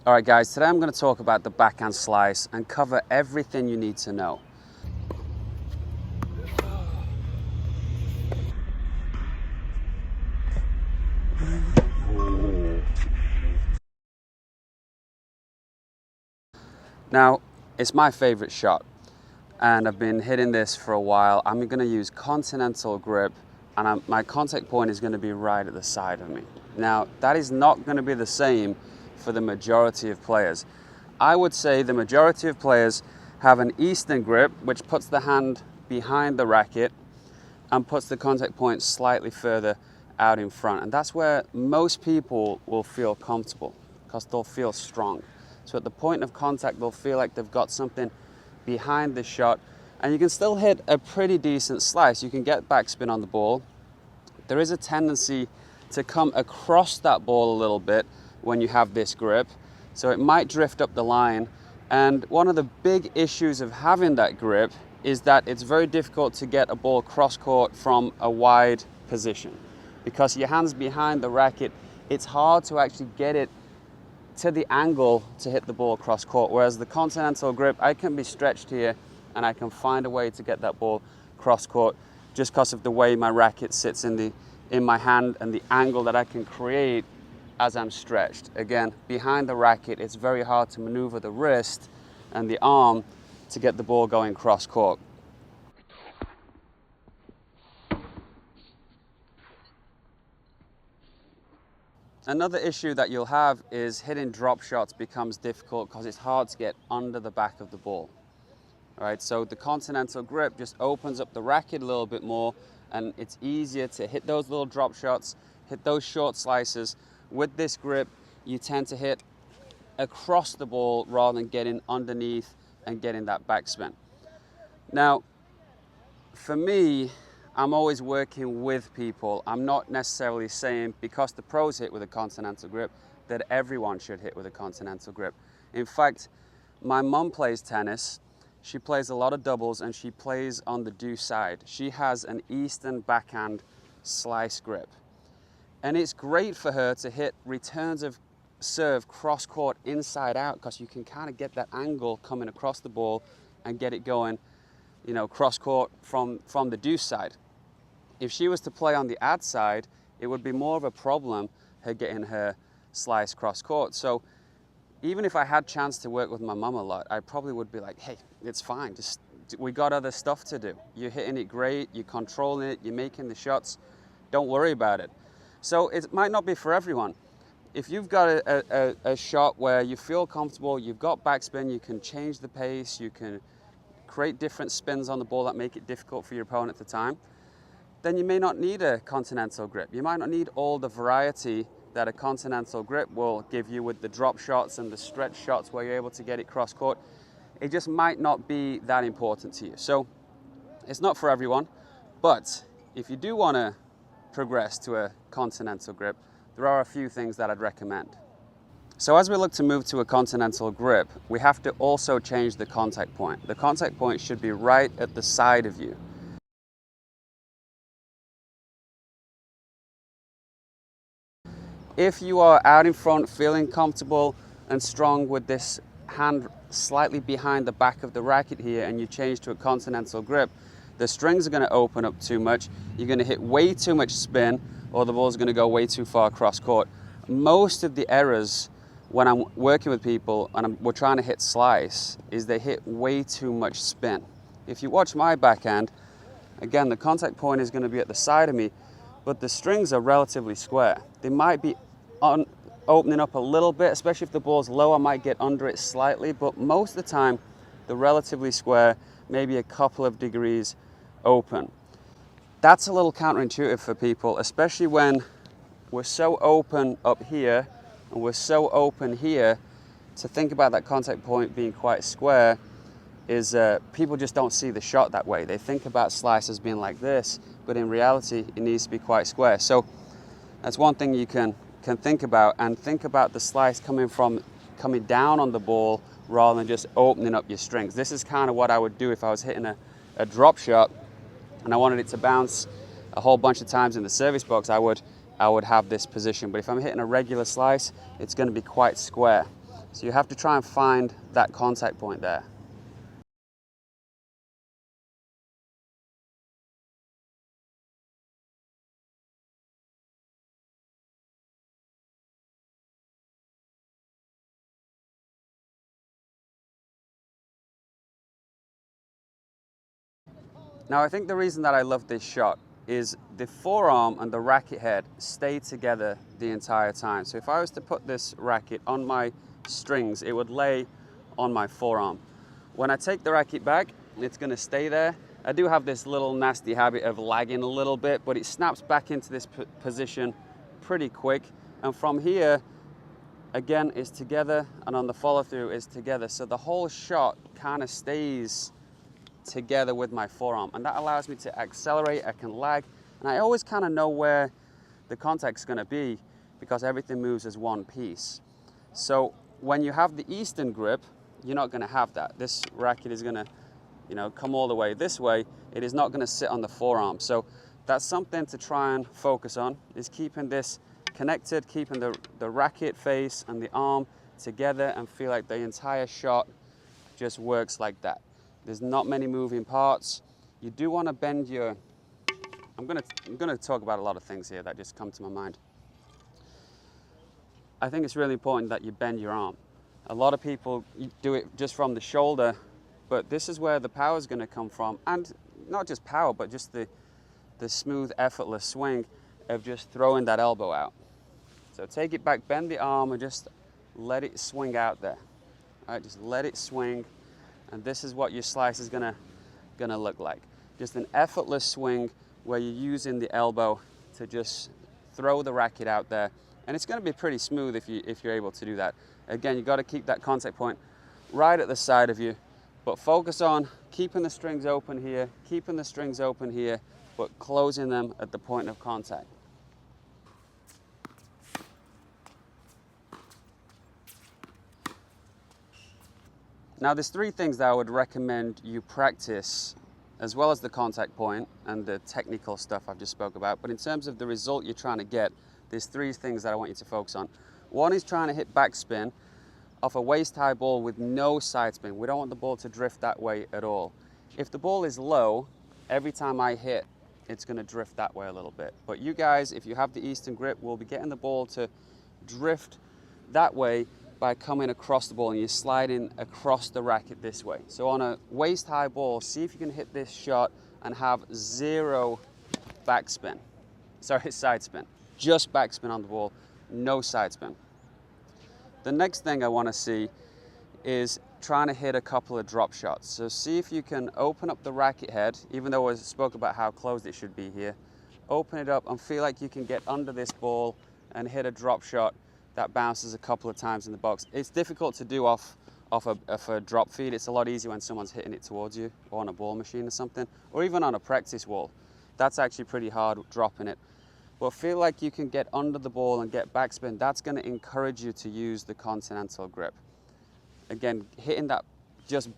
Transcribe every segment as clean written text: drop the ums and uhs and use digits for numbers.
All right guys, today I'm going to talk about the backhand slice and cover everything you need to know. Now, it's my favorite shot and I've been hitting this for a while. I'm going to use continental grip and my contact point is going to be right at the side of me. Now, that is not going to be the same for the majority of players. I would say the majority of players have an Eastern grip, which puts the hand behind the racket and puts the contact point slightly further out in front. And that's where most people will feel comfortable because they'll feel strong. So at the point of contact, they'll feel like they've got something behind the shot, and you can still hit a pretty decent slice. You can get backspin on the ball. There is a tendency to come across that ball a little bit when you have this grip, so it might drift up the line. And one of the big issues of having that grip is that it's very difficult to get a ball cross court from a wide position. Because your hand's behind the racket, it's hard to actually get it to the angle to hit the ball cross court. Whereas the continental grip, I can be stretched here and I can find a way to get that ball cross court just because of the way my racket sits in my hand and the angle that I can create as I'm stretched. Again, behind the racket, it's very hard to maneuver the wrist and the arm to get the ball going cross court. Another issue that you'll have is hitting drop shots becomes difficult because it's hard to get under the back of the ball. All right, so the continental grip just opens up the racket a little bit more and it's easier to hit those little drop shots, hit those short slices. With this grip, you tend to hit across the ball rather than getting underneath and getting that backspin. Now, for me, I'm always working with people. I'm not necessarily saying because the pros hit with a continental grip that everyone should hit with a continental grip. In fact, my mum plays tennis. She plays a lot of doubles and she plays on the deuce side. She has an Eastern backhand slice grip. And it's great for her to hit returns of serve cross court inside out because you can kind of get that angle coming across the ball and get it going, you know, cross court from the deuce side. If she was to play on the ad side, it would be more of a problem her getting her slice cross court. So even if I had chance to work with my mum a lot, I probably would be like, hey, it's fine. Just, we got other stuff to do. You're hitting it great, you're controlling it, you're making the shots. Don't worry about it. So it might not be for everyone. If you've got a shot where you feel comfortable, you've got backspin, you can change the pace, you can create different spins on the ball that make it difficult for your opponent at the time, then you may not need a continental grip. You might not need all the variety that a continental grip will give you with the drop shots and the stretch shots where you're able to get it cross court. It just might not be that important to you. So it's not for everyone, but if you do want to progress to a continental grip, there are a few things that I'd recommend. So as we look to move to a continental grip, we have to also change the contact point. The contact point should be right at the side of you. If you are out in front, feeling comfortable and strong with this hand slightly behind the back of the racket here and you change to a continental grip, the strings are going to open up too much, you're going to hit way too much spin, or the ball's going to go way too far cross court. Most of the errors when I'm working with people and we're trying to hit slice is they hit way too much spin. If you watch my backhand, again, the contact point is going to be at the side of me, but the strings are relatively square. They might be opening up a little bit, especially if the ball's low, I might get under it slightly, but most of the time, they're relatively square, maybe a couple of degrees open. That's a little counterintuitive for people, especially when we're so open up here and we're so open here. To think about that contact point being quite square is people just don't see the shot that way. They think about slice as being like this, but in reality, it needs to be quite square. So that's one thing you can think about, and think about the slice coming down on the ball rather than just opening up your strings. This is kind of what I would do if I was hitting a drop shot and I wanted it to bounce a whole bunch of times in the service box. I would have this position, but if I'm hitting a regular slice, it's going to be quite square. So you have to try and find that contact point there. Now I think the reason that I love this shot is the forearm and the racket head stay together the entire time. So if I was to put this racket on my strings, it would lay on my forearm. When I take the racket back, it's going to stay there. I do have this little nasty habit of lagging a little bit, but it snaps back into this position pretty quick. And from here, again, it's together, and on the follow through is together. So the whole shot kind of stays together with my forearm, and that allows me to accelerate. I can lag, and I always kind of know where the contact's going to be because everything moves as one piece. So when you have the Eastern grip, you're not going to have that. This racket is going to, come all the way this way. It is not going to sit on the forearm. So that's something to try and focus on, is keeping this connected, keeping the racket face and the arm together, and feel like the entire shot just works like that. There's not many moving parts. You do want to bend your, I'm gonna talk about a lot of things here that just come to my mind. I think it's really important that you bend your arm. A lot of people do it just from the shoulder, but this is where the power is going to come from, and not just power, but just the smooth, effortless swing of just throwing that elbow out. So take it back, bend the arm, and just let it swing out there. All right, just let it swing. And this is what your slice is gonna look like. Just an effortless swing where you're using the elbow to just throw the racket out there. And it's gonna be pretty smooth if you're able to do that. Again, you gotta keep that contact point right at the side of you, but focus on keeping the strings open here, but closing them at the point of contact. Now there's three things that I would recommend you practice, as well as the contact point and the technical stuff I've just spoke about. But in terms of the result you're trying to get, there's three things that I want you to focus on. One is trying to hit backspin off a waist-high ball with no side spin. We don't want the ball to drift that way at all. If the ball is low, every time I hit, it's going to drift that way a little bit. But you guys, if you have the Eastern grip, will be getting the ball to drift that way by coming across the ball, and you're sliding across the racket this way. So on a waist-high ball, see if you can hit this shot and have zero backspin. Sorry, side spin. Just backspin on the ball, no side spin. The next thing I want to see is trying to hit a couple of drop shots. So see if you can open up the racket head, even though I spoke about how closed it should be here. Open it up and feel like you can get under this ball and hit a drop shot that bounces a couple of times in the box. It's difficult to do off a drop feed. It's a lot easier when someone's hitting it towards you, or on a ball machine or something, or even on a practice wall. That's actually pretty hard, dropping it. But feel like you can get under the ball and get backspin. That's going to encourage you to use the continental grip. Again, hitting that just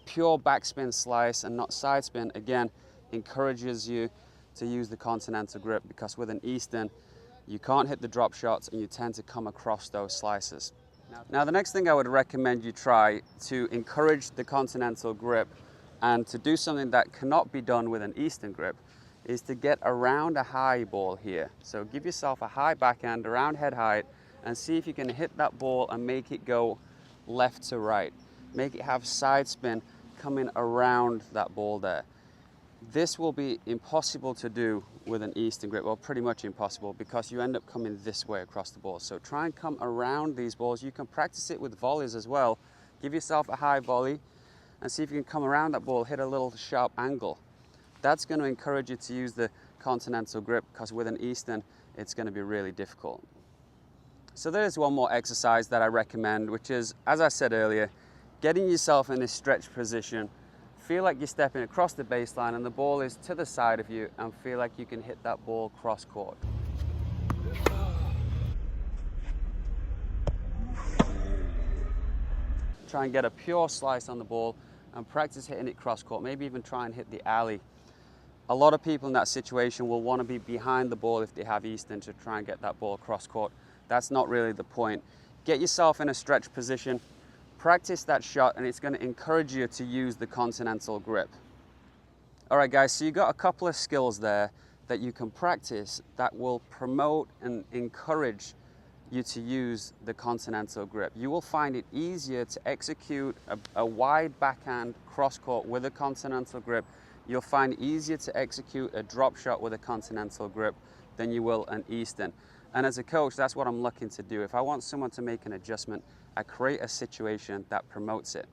pure backspin slice and not side spin, again, encourages you to use the continental grip, because with an Eastern, you can't hit the drop shots and you tend to come across those slices. Now the next thing I would recommend you try to encourage the continental grip and to do something that cannot be done with an Eastern grip is to get around a high ball here. So give yourself a high backhand around head height and see if you can hit that ball and make it go left to right. Make it have side spin coming around that ball there. This will be impossible to do with an Eastern grip, well, pretty much impossible, because you end up coming this way across the ball. So try and come around these balls. You can practice it with volleys as well. Give yourself a high volley and see if you can come around that ball, hit a little sharp angle. That's going to encourage you to use the continental grip, because with an Eastern, it's going to be really difficult. So there is one more exercise that I recommend, which is, as I said earlier, getting yourself in this stretch position. Feel like you're stepping across the baseline and the ball is to the side of you, and feel like you can hit that ball cross court. Try and get a pure slice on the ball and practice hitting it cross court. Maybe even try and hit the alley. A lot of people in that situation will want to be behind the ball if they have Eastern to try and get that ball cross court. That's not really the point. Get yourself in a stretch position, practice that shot, and it's going to encourage you to use the continental grip. All right, guys, so you got a couple of skills there that you can practice that will promote and encourage you to use the continental grip. You will find it easier to execute a wide backhand cross court with a continental grip. You'll find it easier to execute a drop shot with a continental grip than you will an Eastern. And as a coach, that's what I'm looking to do. If I want someone to make an adjustment, I create a situation that promotes it.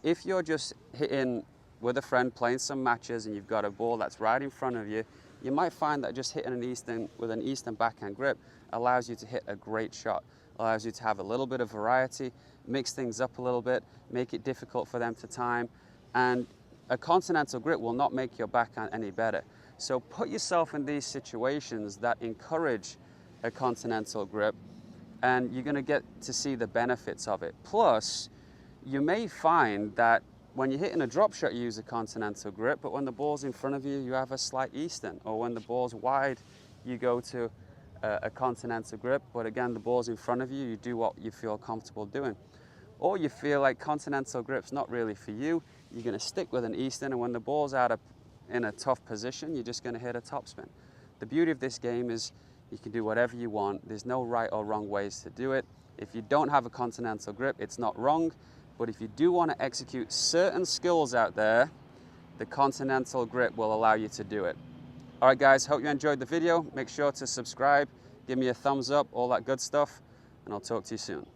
If you're just hitting with a friend, playing some matches, and you've got a ball that's right in front of you, you might find that just hitting an Eastern with an Eastern backhand grip allows you to hit a great shot, allows you to have a little bit of variety, mix things up a little bit, make it difficult for them to time, and a continental grip will not make your backhand any better. So put yourself in these situations that encourage a continental grip, and you're going to get to see the benefits of it. Plus, you may find that when you're hitting a drop shot, you use a continental grip, but when the ball's in front of you, you have a slight Eastern. Or when the ball's wide, you go to a continental grip, but again, the ball's in front of you, you do what you feel comfortable doing. Or you feel like continental grip's not really for you, you're going to stick with an Eastern, and when the ball's in a tough position, you're just going to hit a topspin. The beauty of this game is you can do whatever you want. There's no right or wrong ways to do it. If you don't have a continental grip, it's not wrong. But if you do want to execute certain skills out there, the continental grip will allow you to do it. All right, guys, hope you enjoyed the video. Make sure to subscribe, give me a thumbs up, all that good stuff, and I'll talk to you soon.